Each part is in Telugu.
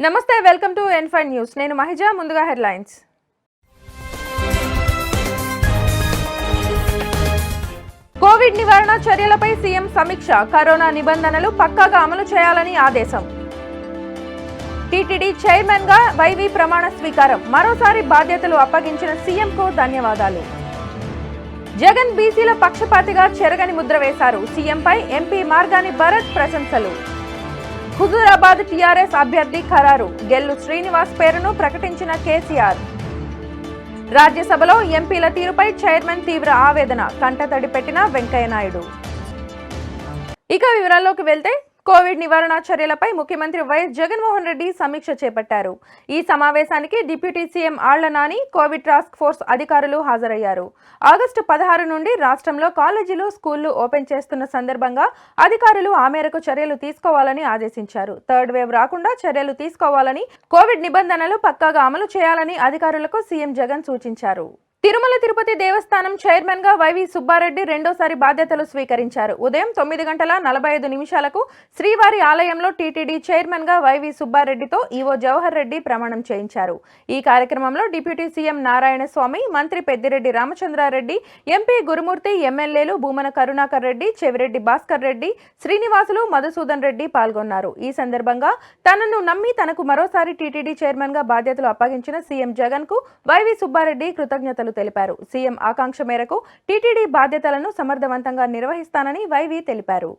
నమస్తే, వెల్కమ్ టు N5 న్యూస్. నేను మహిజా. ముందుగా హెడ్లైన్స్. కోవిడ్ నివారణ చర్యలపై సీఎం సమీక్ష. కరోనా నిబంధనలు పక్కాగా అమలు చేయాలని ఆదేశం. టీటీడీ చైర్మన్ గా వైవి ప్రమాణ స్వీకారం. మరోసారి బాధ్యతలు అప్పగించిన సీఎంకు ధన్యవాదాలు. జగన్ బీసీల పక్షపాతిగా చెరగని ముద్ర వేశారు. సీఎంపై ఎంపీ మార్గాని భరత్ ప్రశంసలు. హుజూరాబాద్ టీఆర్ఎస్ అభ్యర్థి ఖరారు. గెల్లు శ్రీనివాస్ పేరును ప్రకటించిన కేసీఆర్. రాజ్యసభలో ఎంపీల తీరుపై చైర్మన్ తీవ్ర ఆవేదన. కంటతడి పెట్టిన వెంకయ్యనాయుడు. ఇక వివరాల్లోకి వెళ్తే, కోవిడ్ నివారణ చర్యలపై ముఖ్యమంత్రి వైఎస్ జగన్మోహన్ రెడ్డి సమీక్ష చేపట్టారు. ఈ సమావేశానికి deputy CM Alla Nani, Covid task force అధికారులు హాజరయ్యారు. ఆగస్టు 16 నుండి రాష్ట్రంలో కాలేజీలు, స్కూళ్లు ఓపెన్ చేస్తున్న సందర్భంగా అధికారులు ఆ మేరకు చర్యలు తీసుకోవాలని ఆదేశించారు. థర్డ్ వేవ్ రాకుండా చర్యలు తీసుకోవాలని, కోవిడ్ నిబంధనలు పక్కాగా అమలు చేయాలని అధికారులకు సీఎం జగన్ సూచించారు. తిరుమల తిరుపతి దేవస్థానం చైర్మన్ గా వైవి సుబ్బారెడ్డి రెండోసారి బాధ్యతలు స్వీకరించారు. ఉదయం 9:45 శ్రీవారి ఆలయంలో టీటీడీ చైర్మన్ గా వైవి సుబ్బారెడ్డితో ఈవో జవహర్ రెడ్డి ప్రమాణం చేయించారు. ఈ కార్యక్రమంలో డిప్యూటీ సీఎం నారాయణ స్వామి, మంత్రి పెద్దిరెడ్డి రామచంద్రారెడ్డి, ఎంపీ గురుమూర్తి, ఎమ్మెల్యేలు భూమన కరుణాకర్ రెడ్డి, చెవిరెడ్డి భాస్కర్ రెడ్డి, శ్రీనివాసులు, మధుసూదన్ రెడ్డి పాల్గొన్నారు. ఈ సందర్భంగా తనను నమ్మి తనకు మరోసారి టీటీడీ చైర్మన్ గా బాధ్యతలు అప్పగించిన సీఎం జగన్ కు వైవి సుబ్బారెడ్డి కృతజ్ఞతలు తెలిపారు. సీఎం ఆకాంక్ష మేరకు టీటీడీ బాధ్యతలను సమర్థవంతంగా నిర్వహిస్తానని వైవి తెలిపారు.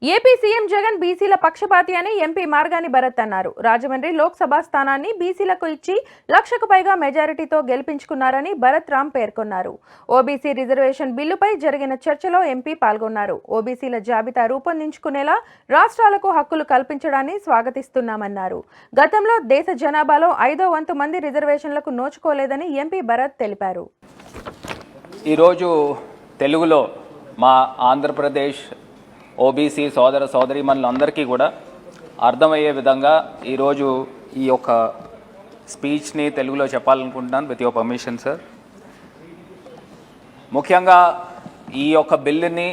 ఏపీ సీఎం జగన్ బీసీల పక్షపాతి అని ఎంపీ మార్గాని భరత్ అన్నారు. రాజమండ్రి లోక్సభ స్థానాన్ని బీసీలకు ఇచ్చి 1,00,000కు పైగా మెజారిటీతో గెలిపించుకున్నారని భరత్ రామ్ పేర్కొన్నారు. ఓబీసీ రిజర్వేషన్ బిల్లుపై జరిగిన చర్చలో ఎంపీ పాల్గొన్నారు. ఓబీసీల జాబితా రూపొందించుకునేలా రాష్ట్రాలకు హక్కులు కల్పించడాన్ని స్వాగతిస్తున్నామన్నారు. గతంలో దేశ జనాభాలో 5వ వంతు మంది రిజర్వేషన్లకు నోచుకోలేదని ఎంపీ భరత్ తెలిపారు. ఈరోజు తెలుగులో మా ఆంధ్రప్రదేశ్ ఓబీసీ సోదర సోదరీమణులందరికీ కూడా అర్థమయ్యే విధంగా ఈరోజు ఈ యొక్క స్పీచ్ని తెలుగులో చెప్పాలనుకుంటున్నాను, విత్ యువర్ పర్మిషన్ సార్. ముఖ్యంగా ఈ యొక్క బిల్లుని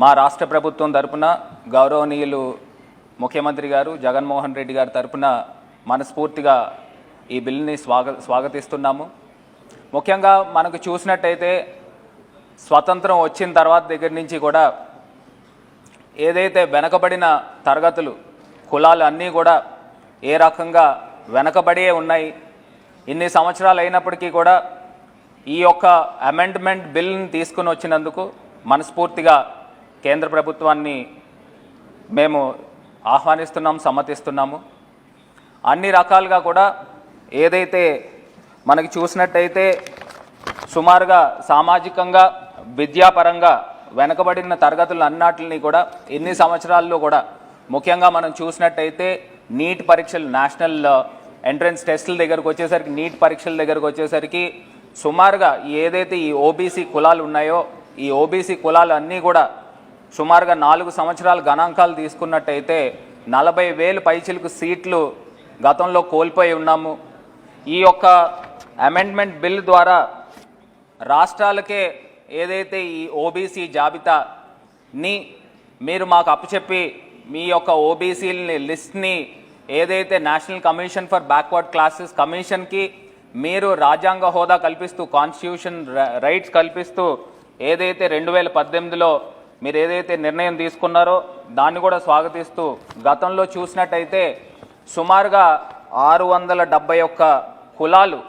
మా రాష్ట్ర ప్రభుత్వం తరపున గౌరవనీయులు ముఖ్యమంత్రి గారు జగన్మోహన్ రెడ్డి గారి తరపున మనస్ఫూర్తిగా ఈ బిల్లుని స్వాగతిస్తున్నాము. ముఖ్యంగా మనకు చూసినట్టయితే స్వతంత్రం వచ్చిన తర్వాత దగ్గర నుంచి కూడా ఏదైతే వెనకబడిన తరగతులు, కులాలు అన్నీ కూడా ఏ రకంగా వెనకబడే ఉన్నాయి. ఇన్ని సంవత్సరాలు అయినప్పటికీ కూడా ఈ యొక్క అమెండ్మెంట్ బిల్ని తీసుకుని వచ్చినందుకు మనస్ఫూర్తిగా కేంద్ర ప్రభుత్వాన్ని మేము ఆహ్వానిస్తున్నాము, సమ్మతిస్తున్నాము. అన్ని రకాలుగా కూడా ఏదైతే మనకి చూసినట్టయితే సుమారుగా సామాజికంగా, విద్యాపరంగా వెనకబడిన తరగతులు అన్నిటిని కూడా ఎన్ని సంవత్సరాల్లో కూడా ముఖ్యంగా మనం చూసినట్టయితే నీట్ పరీక్షలు, నేషనల్ ఎంట్రన్స్ టెస్టుల దగ్గరకు వచ్చేసరికి, నీట్ పరీక్షల దగ్గరకు వచ్చేసరికి సుమారుగా ఏదైతే ఈ ఓబీసీ కులాలు ఉన్నాయో ఈ ఓబీసీ కులాలు అన్నీ కూడా సుమారుగా 4 సంవత్సరాల గణాంకాలు తీసుకున్నట్టయితే 40,000 పైచిలకు సీట్లు గతంలో కోల్పోయి ఉన్నాము. ఈ యొక్క అమెండ్మెంట్ బిల్ ద్వారా రాష్ట్రాలకే ఏదైతే ఈ ఓబీసీ జాబితాని మీరు మాకు అప్పచెప్పి మీ యొక్క ఓబీసీలని లిస్ట్ని ఏదైతే national commission for backward classes కమిషన్కి మీరు రాజ్యాంగ హోదా కల్పిస్తూ, కాన్స్టిట్యూషన్ రైట్స్ కల్పిస్తూ ఏదైతే 2018లో మీరు ఏదైతే నిర్ణయం తీసుకున్నారో దాన్ని కూడా స్వాగతిస్తూ, గతంలో చూసినట్టయితే సుమారుగా 671 కులాలు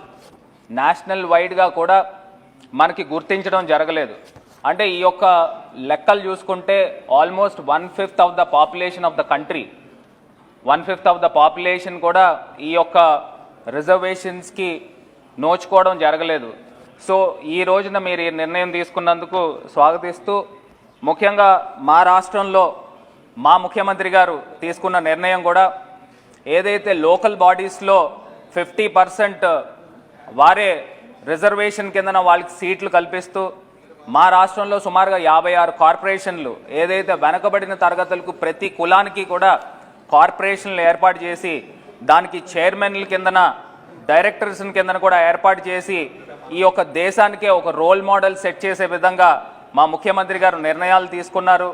నేషనల్ వైడ్గా కూడా మనకి గుర్తించడం జరగలేదు. అంటే ఈ యొక్క లెక్కలు చూసుకుంటే almost 1/5 of the population of the country, 1/5 of the population కూడా ఈ యొక్క రిజర్వేషన్స్కి నోచుకోవడం జరగలేదు. సో ఈ రోజున మీరు ఈ నిర్ణయం తీసుకున్నందుకు స్వాగతిస్తూ, ముఖ్యంగా మా రాష్ట్రంలో మా ముఖ్యమంత్రి గారు తీసుకున్న నిర్ణయం కూడా ఏదైతే లోకల్ బాడీస్లో 50% వారే రిజర్వేషన్ కిందన వాళ్ళకి సీట్లు కల్పిస్తూ, మా రాష్ట్రంలో సుమారుగా 56 కార్పొరేషన్లు ఏదైతే వెనకబడిన తరగతులకు ప్రతి కులానికి కూడా కార్పొరేషన్లు ఏర్పాటు చేసి దానికి చైర్మన్ల కిందన, డైరెక్టర్స్ కిందన కూడా ఏర్పాటు చేసి ఈ యొక్క దేశానికే ఒక రోల్ మోడల్ సెట్ చేసే విధంగా మా ముఖ్యమంత్రి గారు నిర్ణయాలు తీసుకున్నారు.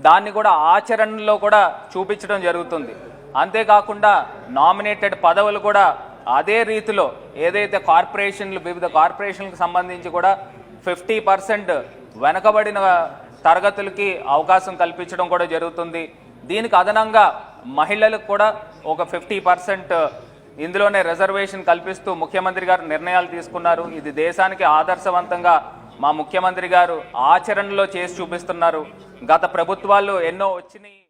దాన్ని కూడా ఆచరణలో కూడా చూపించడం జరుగుతుంది. అంతేకాకుండా నామినేటెడ్ పదవులు కూడా అదే రీతిలో ఏదైతే కార్పొరేషన్లు వివిధ కార్పొరేషన్లకు సంబంధించి కూడా 50% వెనకబడిన తరగతులకి అవకాశం కల్పించడం కూడా జరుగుతుంది. దీనికి అదనంగా మహిళలకు కూడా ఒక 50% ఇందులోనే రిజర్వేషన్ కల్పిస్తూ ముఖ్యమంత్రి గారు నిర్ణయాలు తీసుకున్నారు. ఇది దేశానికి ఆదర్శవంతంగా మా ముఖ్యమంత్రి గారు ఆచరణలో చేసి చూపిస్తున్నారు. గత ప్రభుత్వాలు ఎన్నో వచ్చినాయి.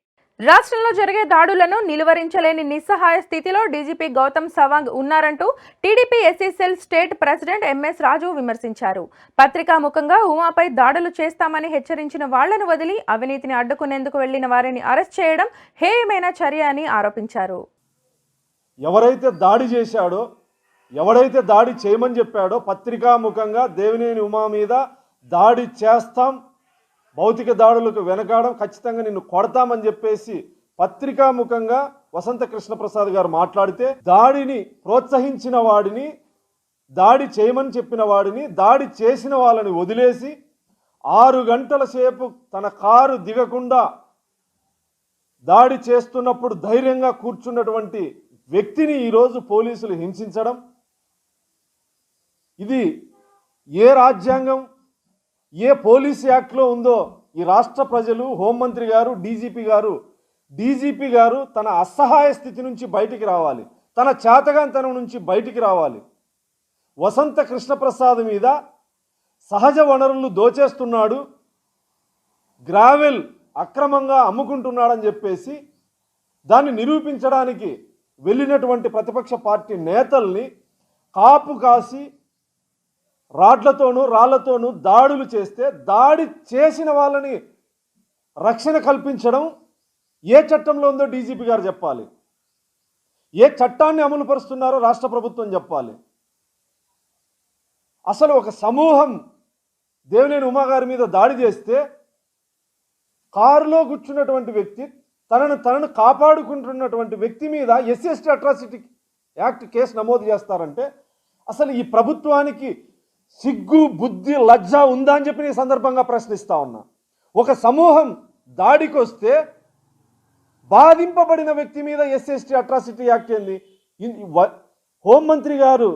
రాష్ట్రంలో జరిగే దాడులను నిలువరించలేని నిస్సహాయ స్థితిలో డీజీపీ గౌతమ్ సవాంగ్ ఉన్నారంటూ TDP SC cell state president MS Raju విమర్శించారు. పత్రికాముఖంగా ఉమాపై దాడులు చేస్తామని హెచ్చరించిన వాళ్లను వదిలి అవినీతిని అడ్డుకునేందుకు వెళ్లిన వారిని అరెస్ట్ చేయడం హేయమైన చర్య అని ఆరోపించారు. ఎవరైతే దాడి చేశాడో, ఎవడైతే దాడి చేయమని చెప్పాడో పత్రికాముఖంగా దేవినేని ఉమా మీద దాడి చేస్తాం, భౌతిక దాడులకు వెనకాడం, ఖచ్చితంగా నిన్ను కొడతామని చెప్పేసి పత్రికాముఖంగా వసంత కృష్ణప్రసాద్ గారు మాట్లాడితే, దాడిని ప్రోత్సహించిన వాడిని, దాడి చేయమని చెప్పిన వాడిని, దాడి చేసిన వాళ్ళని వదిలేసి 6 గంటల సేపు తన కారు దిగకుండా దాడి చేస్తున్నప్పుడు ధైర్యంగా కూర్చున్నటువంటి వ్యక్తిని ఈరోజు పోలీసులు హింసించడం, ఇది ఏ రాజ్యాంగం, ఏ పోలీస్ యాక్ట్లో ఉందో ఈ రాష్ట్ర ప్రజలు, హోంమంత్రి గారు, డీజీపీ గారు తన అసహాయ స్థితి నుంచి బయటికి రావాలి, తన చేతగాంతనం నుంచి బయటికి రావాలి. వసంత కృష్ణప్రసాద్ మీద సహజ వనరులు దోచేస్తున్నాడు, గ్రావెల్ అక్రమంగా అమ్ముకుంటున్నాడని చెప్పేసి దాన్ని నిరూపించడానికి వెళ్ళినటువంటి ప్రతిపక్ష పార్టీ నేతల్ని కాపు కాసి రాడ్లతోనూ రాళ్లతోనూ దాడులు చేస్తే, దాడి చేసిన వాళ్ళని రక్షణ కల్పించడం ఏ చట్టంలో ఉందో డీజీపీ గారు చెప్పాలి. ఏ చట్టాన్ని అమలుపరుస్తున్నారో రాష్ట్ర ప్రభుత్వం చెప్పాలి. అసలు ఒక సమూహం దేవినేని ఉమా గారి మీద దాడి చేస్తే కారులో కూర్చున్నటువంటి వ్యక్తి తనను కాపాడుకుంటున్నటువంటి వ్యక్తి మీద ఎస్సీ అట్రాసిటీ యాక్ట్ కేసు నమోదు చేస్తారంటే అసలు ఈ ప్రభుత్వానికి సిగ్గు, బుద్ధి, లజ్జ ఉందా అని చెప్పి ఈ సందర్భంగా ప్రశ్నిస్తా ఉన్నా. ఒక సమూహం దాడికి వస్తే బాధింపబడిన వ్యక్తి మీద ఎస్సీ అట్రాసిటీ యాక్ట్ ఏంది? హోంమంత్రి గారు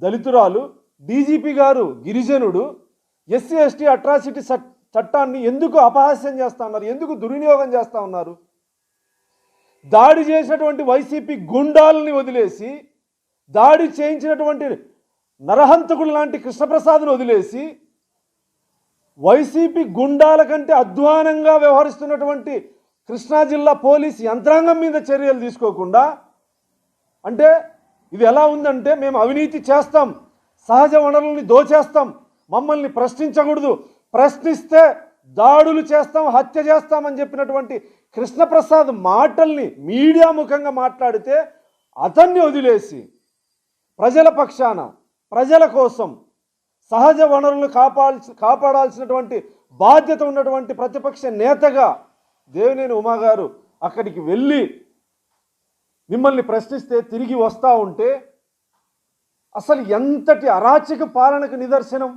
దళితురాలు, డీజీపీ గారు గిరిజనుడు, ఎస్సీ అట్రాసిటీ చట్టాన్ని ఎందుకు అపహాస్యం చేస్తా ఉన్నారు? ఎందుకు దుర్వినియోగం చేస్తూ ఉన్నారు? దాడి చేసినటువంటి వైసీపీ గుండాలని వదిలేసి, దాడి చేయించినటువంటి నరహంతకుడు లాంటి కృష్ణప్రసాద్ను వదిలేసి, వైసీపీ గుండాల కంటే అధ్వానంగా వ్యవహరిస్తున్నటువంటి కృష్ణా జిల్లా పోలీస్ యంత్రాంగం మీద చర్యలు తీసుకోకుండా, అంటే ఇది ఎలా ఉందంటే, మేము అవినీతి చేస్తాం, సహజ వనరుల్ని దోచేస్తాం, మమ్మల్ని ప్రశ్నించకూడదు, ప్రశ్నిస్తే దాడులు చేస్తాం, హత్య చేస్తామని చెప్పినటువంటి కృష్ణప్రసాద్ మాటల్ని మీడియా ముఖంగా మాట్లాడితే అతన్ని వదిలేసి ప్రజల పక్షాన, ప్రజల కోసం సహజ వనరులు కాపాడాల్సినటువంటి బాధ్యత ఉన్నటువంటి ప్రతిపక్ష నేతగా దేవినేని ఉమా గారు అక్కడికి వెళ్ళి మిమ్మల్ని ప్రశ్నిస్తే తిరిగి వస్తూ ఉంటే అసలు ఎంతటి అరాచక పాలనకు నిదర్శనం.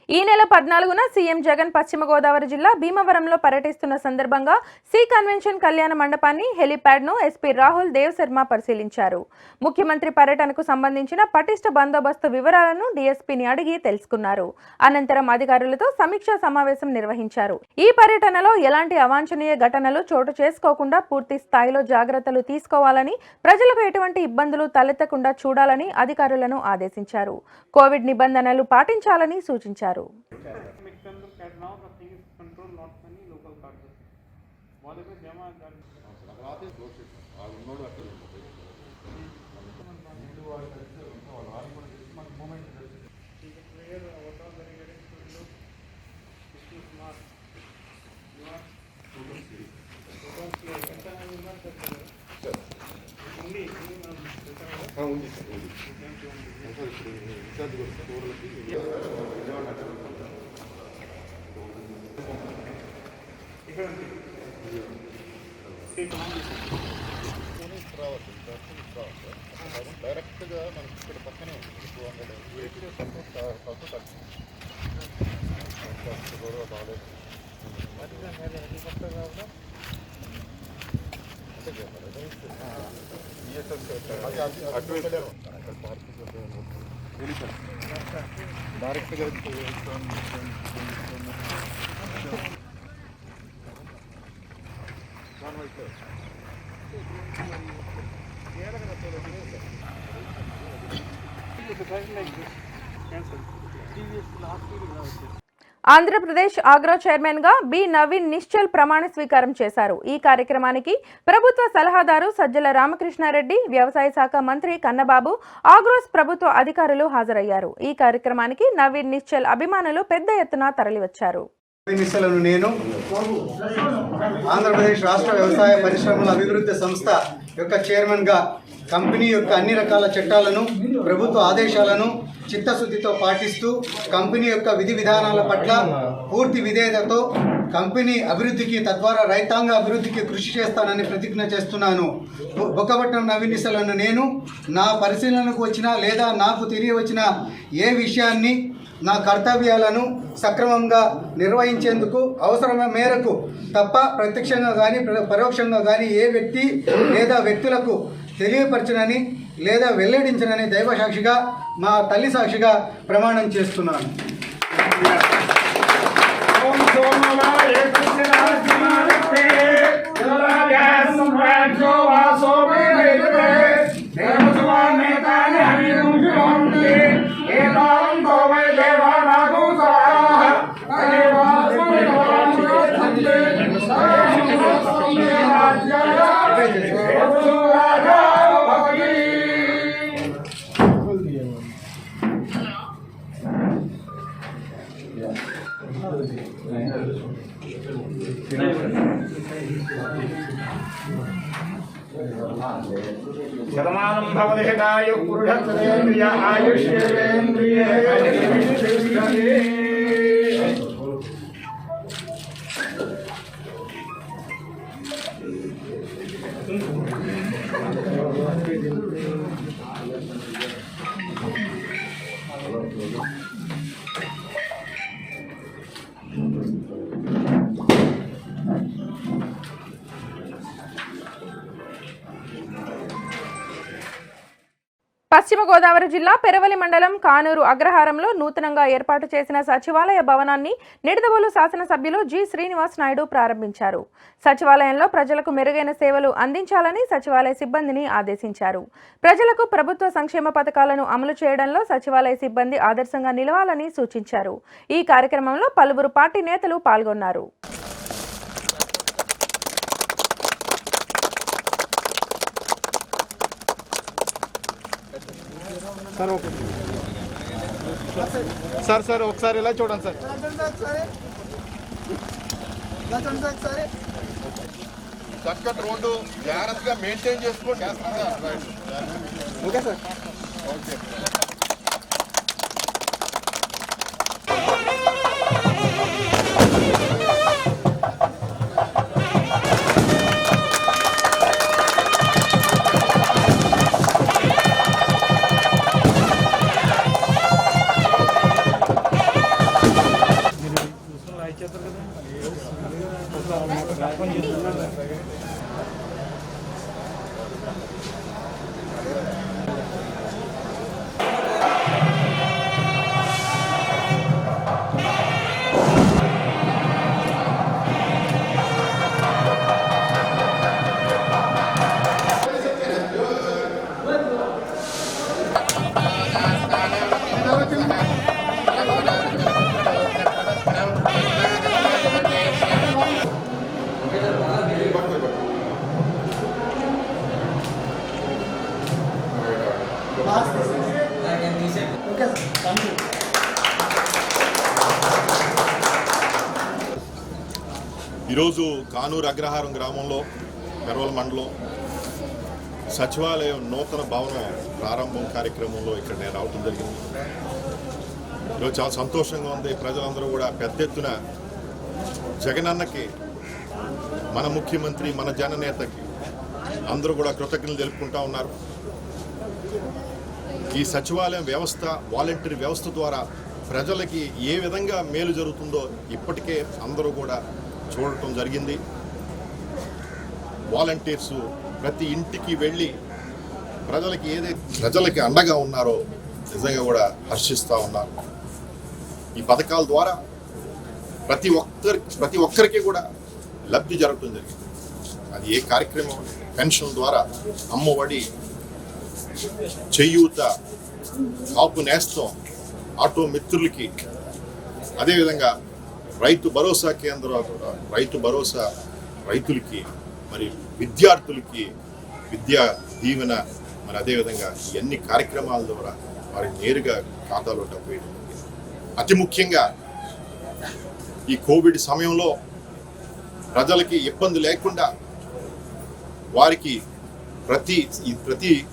ఈ నెల 14న సీఎం జగన్ పశ్చిమ గోదావరి జిల్లా భీమవరంలో పర్యటిస్తున్న సందర్భంగా సి కన్వెన్షన్ కళ్యాణ మండపాన్ని, హెలిప్యాడ్ను ఎస్పీ రాహుల్ దేవ్ శర్మ పరిశీలించారు. ముఖ్యమంత్రి పర్యటనకు సంబంధించిన పటిష్ట బందోబస్తు వివరాలను డీఎస్పీని అడిగి తెలుసుకున్నారు. అనంతరం అధికారులతో సమీక్షా సమావేశం నిర్వహించారు. ఈ పర్యటనలో ఎలాంటి అవాంఛనీయ ఘటనలు చోటు చేసుకోకుండా పూర్తి స్థాయిలో జాగ్రత్తలు తీసుకోవాలని, ప్రజలకు ఎటువంటి ఇబ్బందులు తలెత్తకుండా చూడాలని అధికారులను ఆదేశించారు. కోవిడ్ నిబంధనలు పాటించాలని సూచించారు. డైరెక్ట్గా మనకి ఇక్కడ పక్కనే ఉంది 200 బాగాలేదు డైరెక్ట్గా ఆంధ్రప్రదేశ్ ఆగ్రో చైర్మన్ గా బి నవీన్ నిశ్చల్ ప్రమాణ స్వీకారం చేశారు. ఈ కార్యక్రమానికి ప్రభుత్వ సలహాదారు సజ్జల రామకృష్ణారెడ్డి, వ్యవసాయ శాఖ మంత్రి కన్నబాబు, ఆగ్రోస్ ప్రభుత్వ అధికారులు హాజరయ్యారు. ఈ కార్యక్రమానికి నవీన్ నిశ్చల్ అభిమానులు పెద్ద ఎత్తున తరలివచ్చారు. నేను ఆంధ్రప్రదేశ్ రాష్ట్ర వ్యవసాయ పరిశ్రమల అభివృద్ధి సంస్థ యొక్క చైర్మన్గా కంపెనీ యొక్క అన్ని రకాల చట్టాలను, ప్రభుత్వ ఆదేశాలను చిత్తశుద్ధితో పాటిస్తూ కంపెనీ యొక్క విధి విధానాల పట్ల పూర్తి విధేయతతో కంపెనీ అభివృద్ధికి, తద్వారా రైతాంగ అభివృద్ధికి కృషి చేస్తానని ప్రతిజ్ఞ చేస్తున్నాను. బొక్కపట్నం నవీన్ నిశ్చల్ నేను నా పరిశీలనకు వచ్చిన లేదా నాకు తెలియవచ్చిన ఏ విషయాన్ని, నా కర్తవ్యాలను సక్రమంగా నిర్వహించేందుకు అవసరమైన మేరకు తప్ప ప్రత్యక్షంగా కానీ పరోక్షంగా కానీ ఏ వ్యక్తి లేదా వ్యక్తులకు తెలియపరచనని లేదా వెల్లడించనని దైవ సాక్షిగా, మా తల్లి సాక్షిగా ప్రమాణం చేస్తున్నాను. శతమానం భవతి హితాయు పురుషేంద్రియ ఆయుష్యేంద్రియే. పశ్చిమ గోదావరి జిల్లా పెరవలి మండలం కానూరు అగ్రహారంలో నూతనంగా ఏర్పాటు చేసిన సచివాలయ భవనాన్ని నిడదవోలు శాసనసభ్యులు జి శ్రీనివాస్ నాయుడు ప్రారంభించారు. సచివాలయంలో ప్రజలకు మెరుగైన సేవలు అందించాలని సచివాలయ సిబ్బందిని ఆదేశించారు. ప్రజలకు ప్రభుత్వ సంక్షేమ పథకాలను అమలు చేయడంలో సచివాలయ సిబ్బంది ఆదర్శంగా నిలవాలని సూచించారు. ఈ కార్యక్రమంలో పలువురు పార్టీ నేతలు పాల్గొన్నారు. సార్ ఒకసారి ఇలా చూడండి సార్. చక్కటి రోడ్డు జాగ్రత్తగా మెయింటైన్ చేసుకోండి. Okay sir. ఓకే. ఈరోజు కానూరు అగ్రహారం గ్రామంలో పెరవల మండలం సచివాలయం నూతన భవనం ప్రారంభం కార్యక్రమంలో ఇక్కడ నేను రావటం జరిగింది. ఈరోజు చాలా సంతోషంగా ఉంది. ప్రజలందరూ కూడా పెద్ద ఎత్తున జగనన్నకి, మన ముఖ్యమంత్రి, మన జననేతకి అందరూ కూడా కృతజ్ఞతలు తెలుపుకుంటా ఉన్నారు. ఈ సచివాలయం వ్యవస్థ, వాలంటరీ వ్యవస్థ ద్వారా ప్రజలకి ఏ విధంగా మేలు జరుగుతుందో ఇప్పటికే అందరూ కూడా చూడటం జరిగింది. వాలంటీర్స్ ప్రతి ఇంటికి వెళ్ళి ప్రజలకి అండగా ఉన్నారో నిజంగా కూడా హర్షిస్తూ ఉన్నారు. ఈ పథకాల ద్వారా ప్రతి ఒక్కరికి కూడా లబ్ధి జరగడం జరిగింది. అది ఏ కార్యక్రమం, పెన్షన్ ద్వారా, అమ్మఒడి, చేయూత, కాపు నేస్తం, ఆటో మిత్రులకి, అదేవిధంగా రైతు భరోసా కేంద్రాలు, రైతు భరోసా రైతులకి, మరి విద్యార్థులకి విద్యా దీవెన, మరి అదేవిధంగా ఇవన్నీ కార్యక్రమాల ద్వారా వారికి నేరుగా ఖాతాలో డబ్బు వేయడం. అతి ముఖ్యంగా ఈ కోవిడ్ సమయంలో ప్రజలకి ఇబ్బంది లేకుండా వారికి ప్రతి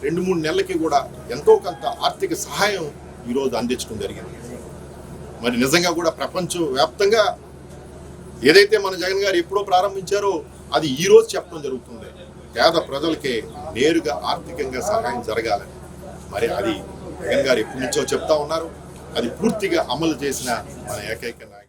2-3 నెలలకి కూడా ఎంతో కొంత ఆర్థిక సహాయం ఈరోజు అందించడం జరిగింది. మరి నిజంగా కూడా ప్రపంచవ్యాప్తంగా ఏదైతే మన జగన్ గారు ఎప్పుడో ప్రారంభించారో అది ఈ రోజు చెప్పడం జరుగుతుంది. పేద ప్రజలకి నేరుగా ఆర్థికంగా సహాయం జరగాలని. మరి అది జగన్ గారు ఎప్పటి నుంచో చెప్తా ఉన్నారు. అది పూర్తిగా అమలు చేసిన మన ఏకైక నాయకుడు.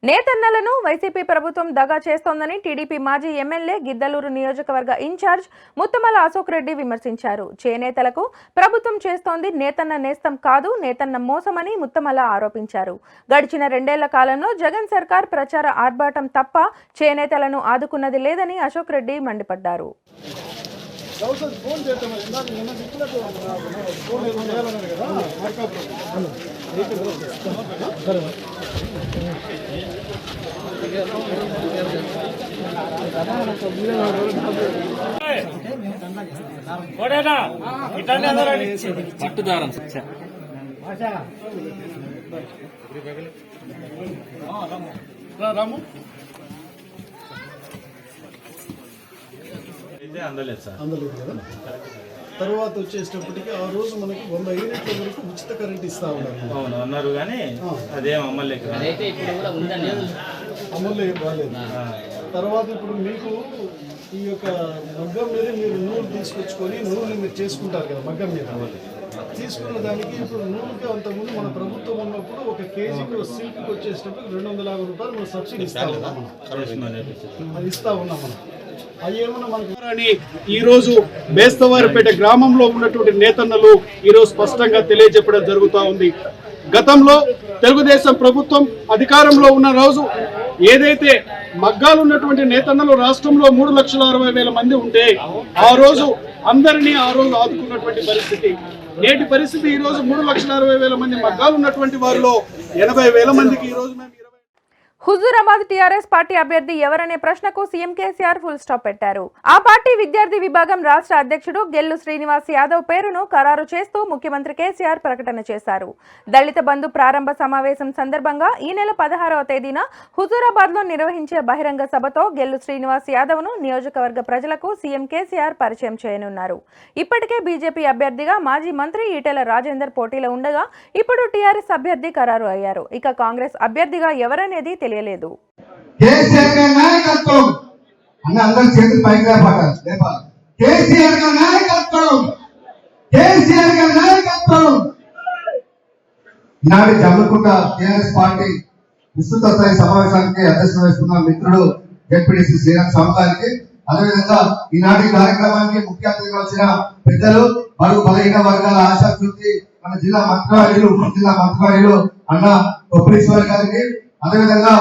నేతన్నలను వైసీపీ ప్రభుత్వం దగా చేస్తోందని టీడీపీ మాజీ ఎమ్మెల్యే గిద్దలూరు నియోజకవర్గ ఇన్ఛార్జ్ ముత్తమల అశోక్ రెడ్డి విమర్శించారు. చేనేతలకు ప్రభుత్వం చేస్తోంది నేతన్న నేస్తం కాదు, నేతన్న మోసమని ముత్తమల ఆరోపించారు. గడిచిన 2 ఏళ్ల కాలంలో జగన్ సర్కార్ ప్రచార ఆర్భాటం తప్ప చేనేతలను ఆదుకున్నది లేదని అశోక్ రెడ్డి మండిపడ్డారు. పట్టుదారం అందలేదు కదా. తర్వాత వచ్చేటప్పటికి ఆ రోజు మనకి 100 యూనిట్ల వరకు ఉచిత కరెంట్ ఇస్తా ఉన్నారు. అన్నారు కానీ అదేం అమ్మలేదు, అమల్లో ఏం రాలేదు. తర్వాత ఇప్పుడు మీకు ఈ యొక్క మగ్గం మీద మీరు నూలు తీసుకొచ్చుకొని నూనె మీరు చేసుకుంటారు కదా, మగ్గం మీద తీసుకున్న దానికి ఇప్పుడు నూనెకి అంతకుముందు మన ప్రభుత్వం ఉన్నప్పుడు ఒక కేజీకి సిల్క్కి వచ్చేటప్పుడు 250 రూపాయలు మనం సబ్సిడీ ఇస్తా ఉన్నాం. అది ఇస్తా ఉన్నాం మనం. ఈ రోజు బేస్తవారిపేట గ్రామంలో ఉన్నటువంటి నేతన్నలు ఈ రోజు స్పష్టంగా తెలియజెప్పడం జరుగుతూ ఉంది. గతంలో తెలుగుదేశం ప్రభుత్వం అధికారంలో ఉన్న రోజు ఏదైతే మగ్గాలు ఉన్నటువంటి నేతన్నలు రాష్ట్రంలో 3,60,000 మంది ఉంటే ఆ రోజు అందరినీ ఆదుకున్నటువంటి పరిస్థితి. నేటి పరిస్థితి ఈ రోజు 3,60,000 మంది మగ్గాలు ఉన్నటువంటి వారిలో 80,000 మందికి ఈ రోజు మేము హుజూరాబాద్ టీఆర్ఎస్ పార్టీ అభ్యర్థి ఎవరనే ప్రశ్నకు సీఎం కేసీఆర్ ఫుల్ స్టాప్ పెట్టారు. ఆ పార్టీ విద్యార్థి విభాగం రాష్ట్ర అధ్యక్షుడు గెల్లు శ్రీనివాస్ యాదవ్ పేరును ఖరారు చేస్తూ ముఖ్యమంత్రి కేసీఆర్ ప్రకటన చేశారు. దళిత బంధు ప్రారంభ సమావేశం సందర్భంగా ఈ నెల 16వ తేదీన హుజూరాబాద్ లో నిర్వహించే బహిరంగ సభతో గెల్లు శ్రీనివాస్ యాదవ్ ను నియోజకవర్గ ప్రజలకు సీఎం కేసీఆర్ పరిచయం చేయనున్నారు. ఇప్పటికే బీజేపీ అభ్యర్థిగా మాజీ మంత్రి ఈటెల రాజేందర్ పోటీలో ఉండగా ఇప్పుడు టీఆర్ఎస్ అభ్యర్థి ఖరారు అయ్యారు. ఇక కాంగ్రెస్ అభ్యర్థిగా ఎవరనేది తెలియలేదు. కేసీఆర్ గారి నాయకత్వం అన్న అందరి చేతులు పైకి లేపాలి. కేసీఆర్ గారి నాయకత్వం, కేసీఆర్ గారి నాయకత్వం. ఈనాడు జమ్మికుంట టీఆర్ఎస్ పార్టీ విస్తృత స్థాయి సమావేశానికి అధ్యక్షత వహిస్తున్న మిత్రుడు జెడ్పీటీసీ శ్రీరామ్ స్వామి గారికి, అదేవిధంగా ఈనాటి కార్యక్రమానికి ముఖ్య అతిథిగా వచ్చిన పెద్దలు, బడుగు బలహీన వర్గాల ఆశాకృతి మన జిల్లా మంత్రివర్యులు అన్న కొప్పేశ్వర్ గారికి, అదేవిధంగా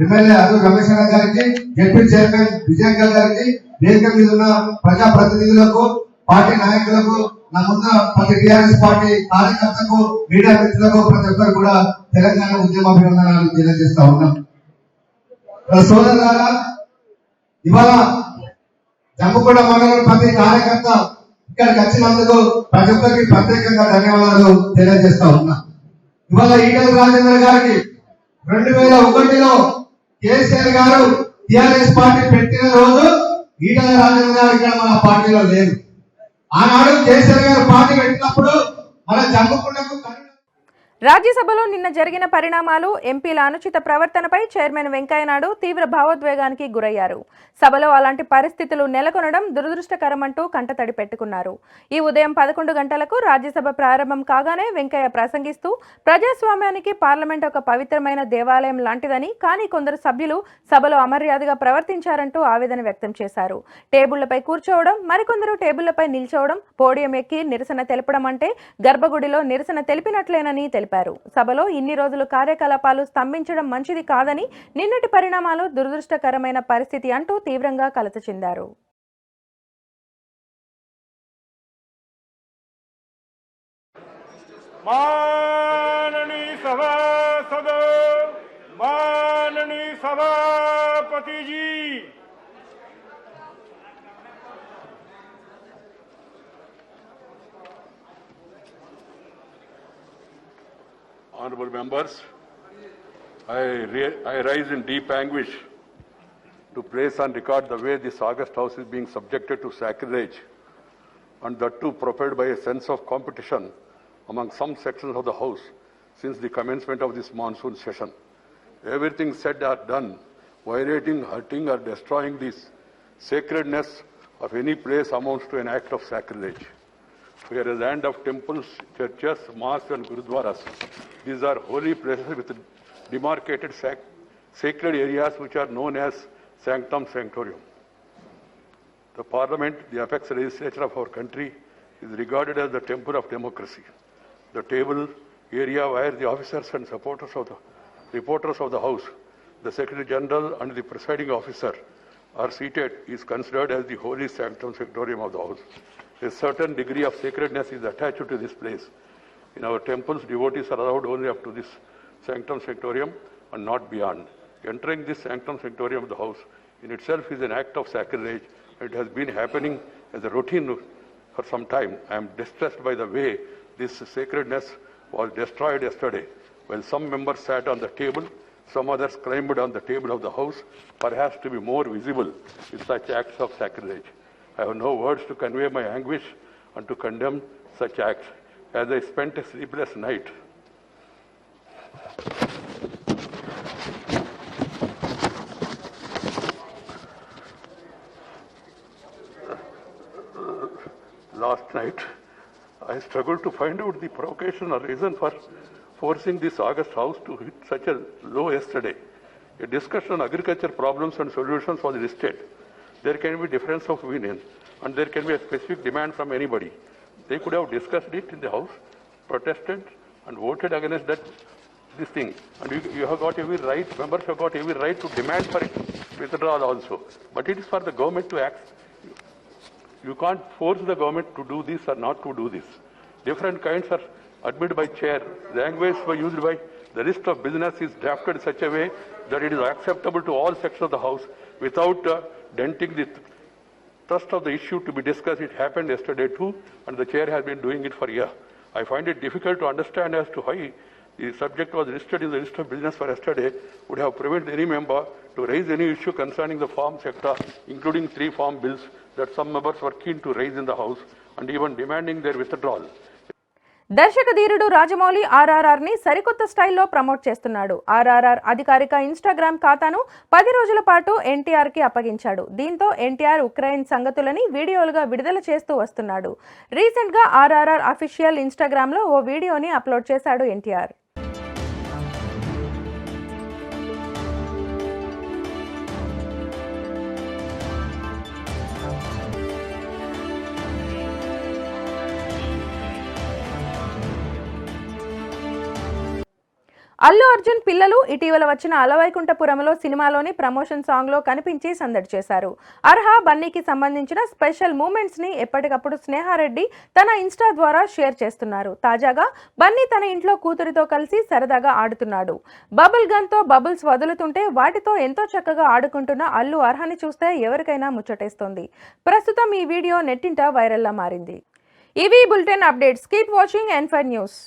ఎమ్మెల్యే అరుణ్ రమేష్ గారికి, జెడ్పీ చైర్మన్ విజయ్ గారికి, వేదిక మీద ఉన్న ప్రజా ప్రతినిధులకు, పార్టీ నాయకులకు, నా ముందు ప్రతి టీఆర్ఎస్ పార్టీ కార్యకర్తలకు, మీడియా మిత్రులకు, ప్రతి ఒక్కరు కూడా తెలంగాణ ఉద్యమాభివందనాలు తెలియజేస్తా ఉన్నాం. సోదరులారా, ఇవాళ జమ్మికుంట మండలం ప్రతి కార్యకర్త ఇక్కడికి వచ్చినందుకు ప్రతి ఒక్కరికి ప్రత్యేకంగా ధన్యవాదాలు తెలియజేస్తా ఉన్నా. ఇవాళ ఈటెల రాజేందర్ గారికి 2001లో కేసీఆర్ గారు టిఆర్ఎస్ పార్టీ పెట్టిన రోజు ఈటెల రాజేందర్ గారు ఇక్కడ మన పార్టీలో లేరు. ఆనాడు కేసీఆర్ గారు పార్టీ పెట్టినప్పుడు మన జమ్మికుంటకు రాజ్యసభలో నిన్న జరిగిన పరిణామాలు, ఎంపీల అనుచిత ప్రవర్తనపై చైర్మన్ వెంకయ్యనాయుడు తీవ్ర భావోద్వేగానికి గురయ్యారు. సభలో అలాంటి పరిస్థితులు నెలకొనడం దురదృష్టకరమంటూ కంటతడి పెట్టుకున్నారు. ఈ ఉదయం 11 గంటలకు రాజ్యసభ ప్రారంభం కాగానే వెంకయ్య ప్రసంగిస్తూ ప్రజాస్వామ్యానికి పార్లమెంట్ ఒక పవిత్రమైన దేవాలయం లాంటిదని, కానీ కొందరు సభ్యులు సభలో అమర్యాదగా ప్రవర్తించారంటూ ఆవేదన వ్యక్తం చేశారు. టేబుళ్లపై కూర్చోవడం, మరికొందరు టేబుళ్లపై నిల్చోవడం, పోడియం ఎక్కి నిరసన తెలపడం అంటే గర్భగుడిలో నిరసన తెలిపినట్లేనని తెలిపారు. సభలో ఇన్ని రోజులు కార్యకలాపాలు స్తంభించడం మంచిది కాదని, నిన్నటి పరిణామాలు దురదృష్టకరమైన పరిస్థితి అంటూ తీవ్రంగా కలత చెందారు. माननीय सभासद, माननीय सभापति जी, Honorable members, I rise in deep anguish to place on record the way this august house is being subjected to sacrilege, and that too propelled by a sense of competition among some sections of the house since the commencement of this monsoon session. Everything said or done violating, hurting or destroying this sacredness of any place amounts to an act of sacrilege. We are a land of temples, churches, mosques and gurudwaras. These are holy places with demarcated sacred areas which are known as sanctum sanctorium. The parliament, the apex legislature of our country, is regarded as the temple of democracy. The table area where the officers and reporters of the house, the secretary general and the presiding officer are seated is considered as the holy sanctum sanctorium of the house. A certain degree of sacredness is attached to this place. In our temples, devotees are allowed only up to this sanctum sanctorium and not beyond. Entering this sanctum sanctorium of the house in itself is an act of sacrilege. It has been happening as a routine for some time. I am distressed by the way this sacredness was destroyed yesterday. While some members sat on the table, some others climbed on the table of the house, perhaps to be more visible with such acts of sacrilege. I have no words to convey my anguish and to condemn such acts. As I spent a sleepless night, last night, I struggled to find out the provocation or reason for forcing this august house to hit such a low yesterday. A discussion on agriculture problems and solutions was listed. There can be difference of opinion and there can be a specific demand from anybody. They could have discussed it in the house, protested and voted against this thing. And you have got every right, members have got every right to demand for it withdrawal also. But it is for the government to act. You can't force the government to do this or not to do this. Different kinds are admitted by chair. Language used by the list of business is drafted in such a way that it is acceptable to all sections of the house without denting the thrust of the issue to be discussed. It happened yesterday too, and the chair has been doing it for a year. I find it difficult to understand as to why the subject was listed in the list of business for yesterday would have prevented any member to raise any issue concerning the farm sector, including 3 farm bills that some members were keen to raise in the house and even demanding their withdrawal. దర్శక ధీరుడు రాజమౌళి ఆర్ఆర్ఆర్ ని సరికొత్త స్టైల్లో ప్రమోట్ చేస్తున్నాడు. ఆర్ఆర్ఆర్ అధికారిక ఇన్స్టాగ్రామ్ ఖాతాను 10 రోజుల పాటు ఎన్టీఆర్ కి అప్పగించాడు. దీంతో ఎన్టీఆర్ ఉక్రెయిన్ సంగతులని వీడియోలుగా విడుదల చేస్తూ వస్తున్నాడు. రీసెంట్ గా ఆర్ఆర్ఆర్ అఫీషియల్ ఇన్స్టాగ్రామ్ లో ఓ వీడియోని అప్లోడ్ చేశాడు ఎన్టీఆర్. అల్లు అర్జున్ పిల్లలు ఇటీవల వచ్చిన అలవైకుంఠపురంలో సినిమాలోని ప్రమోషన్ సాంగ్ లో కనిపించి సందడి చేశారు. అర్హా బన్నీకి సంబంధించిన స్పెషల్ మూమెంట్స్ ని ఎప్పటికప్పుడు స్నేహారెడ్డి తన ఇన్స్టా ద్వారా షేర్ చేస్తున్నారు. తాజాగా బన్నీ తన ఇంట్లో కూతురితో కలిసి సరదాగా ఆడుతున్నాడు. బబుల్ గన్ తో బబుల్స్ వదులుతుంటే వాటితో ఎంతో చక్కగా ఆడుకుంటున్న అల్లు అర్హాని చూస్తే ఎవరికైనా ముచ్చటేస్తోంది. ప్రస్తుతం ఈ వీడియో నెట్టింట వైరల్ గా మారింది. ఇవి bulletin updates. Keep watching N5 news.